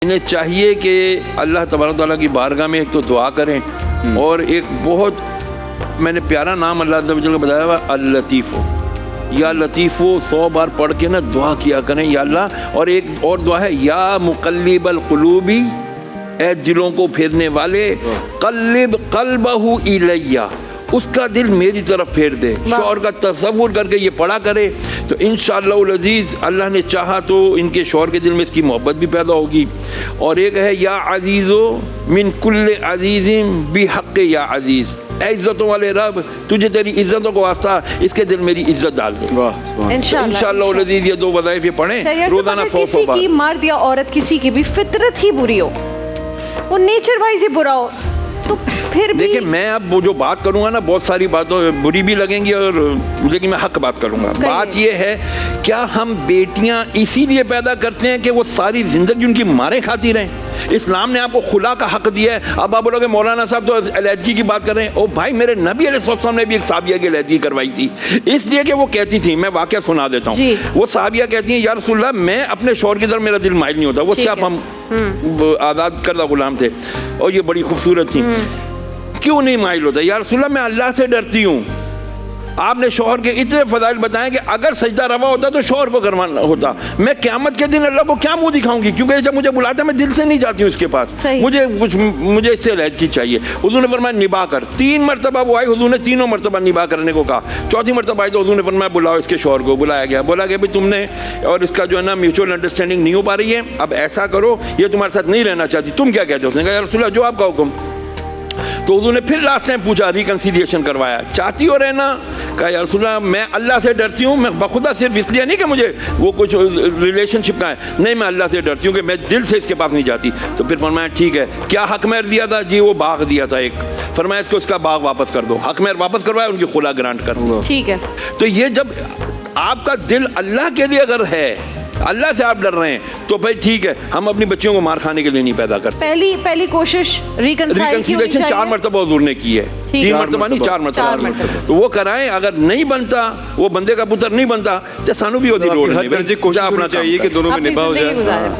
इन्हें चाहिए कि अल्लाह तबारक तआला की बारगाह में एक तो दुआ करें और एक बहुत मैंने प्यारा नाम अल्लाह तआला को बताया हुआ अल लतीफ़ो, या लतीफ़ो 100 बार पढ़ के ना दुआ किया करें या अल्लाह। और एक और दुआ है या मुक़ल्लिबल क़ुलूबी, ए दिलों को फेरने वाले, क़ल्लिब क़ल्बहु इलैया, उसका दिल मेरी तरफ फेर दे। शौहर का तसव्वुर करके ये पढ़ा करे तो इंशाअल्लाह अज़ीज़ अल्लाह ने चाहा तो इनके शौहर के दिल में इसकी मोहब्बत भी पैदा होगी। और एक है या अज़ीज़ो मिन कुल्ले अज़ीज़िम बिहक़्क़ या अज़ीज़, ऐ इज़्ज़तों वाले रब तुझे तेरी इज़्ज़तों को वास्ता इसके दिल मेरी इज़्ज़त डाल दे। इंशाअल्लाह अज़ीज़ ये 2 वज़ाइफ पढ़ें रोज़ाना 100 बार। किसी की मर्द या औरत किसी की भी फितरत ही बुरी हो, वो नेचर वाइज ही बुरा हो, तो फिर भी देखिए मैं अब वो जो बात करूंगा ना बहुत सारी बातों बुरी भी लगेंगी और लेकिन मैं हक बात करूंगा। बात ये है क्या हम बेटियां इसीलिए पैदा करते हैं कि वो सारी जिंदगी उनकी मारे खाती रहें? इस्लाम ने आपको खुला का हक दिया है। अब आप बोलोगे मौलाना साहब तो अलैदगी की बात कर रहे हैं। ओ भाई मेरे नबी अलैहिस्सलाम ने भी एक साबिया की अलैदगी करवाई थी, इसलिए कि वो कहती थी, मैं वाकया सुना देता हूँ। वो साबिया कहती है या रसूलल्लाह मैं अपने शौहर की तरफ मेरा दिल माइल नहीं होता। वो सिर्फ हम आज़ाद करदा गुलाम थे और ये बड़ी खूबसूरत थी। क्यों नहीं माइल होता? या रसूलल्लाह मैं अल्लाह से डरती हूँ। आपने शौहर के इतने फजाइल बताए कि अगर सजदा रवा होता तो शौहर को करवाना होता। मैं क़यामत के दिन अल्लाह को क्या मुंह दिखाऊंगी? क्योंकि जब मुझे बुलाता मैं दिल से नहीं जाती हूँ इसके पास, मुझे इससे अलैदगी चाहिए। हुज़ूर ने फरमाया निभा कर। 3 मरतबा वो आई, हुज़ूर ने तीनों मरतबा निभा करने को कहा। चौथी मरतबा आई तो हुज़ूर ने फरमाया बुलाओ इसके शौहर को। बुलाया गया, बोला कि भाई तुमने और इसका जो है ना म्यूचुअल अंडरस्टैंडिंग नहीं हो पा रही है, अब ऐसा करो ये तुम्हारे साथ नहीं रहना चाहती, तुम क्या कहते हो? उसने कहा या रसूलल्लाह जो आपका हुक्म। तो उन्होंने फिर लास्ट टाइम पूछा, रिकन्सिलिएशन करवाया, चाहती हो रहना? कहा या रसूलल्लाह मैं अल्लाह से डरती हूँ, मैं बखुदा सिर्फ इसलिए नहीं कि मुझे वो कुछ रिलेशनशिप का है, नहीं मैं अल्लाह से डरती हूँ कि मैं दिल से इसके पास नहीं जाती। तो फिर फरमाया ठीक है क्या हक महर दिया था? जी वो बाग दिया था एक। फरमाया इसको इसका बाग वापस कर दो। हक महर वापस करवाया, उनकी खुला ग्रांट कर दो। ठीक है। तो ये जब आपका दिल अल्लाह के लिए अगर है, अल्लाह से आप डर रहे हैं तो भाई ठीक है, हम अपनी बच्चियों को मार खाने के लिए नहीं पैदा करते। पहली कोशिश रिकन्सिलिएशन 4 मरतबा हुज़ूर ने की है। 3 मरतबा नहीं 4 मरतबा। तो वो कराएं। अगर नहीं बनता, वो बंदे का पुत्र नहीं बनता तो सानू भी होती लोड़ नहीं। कोशिश अपना चाहिए कि दोनों में निभा हो जाए।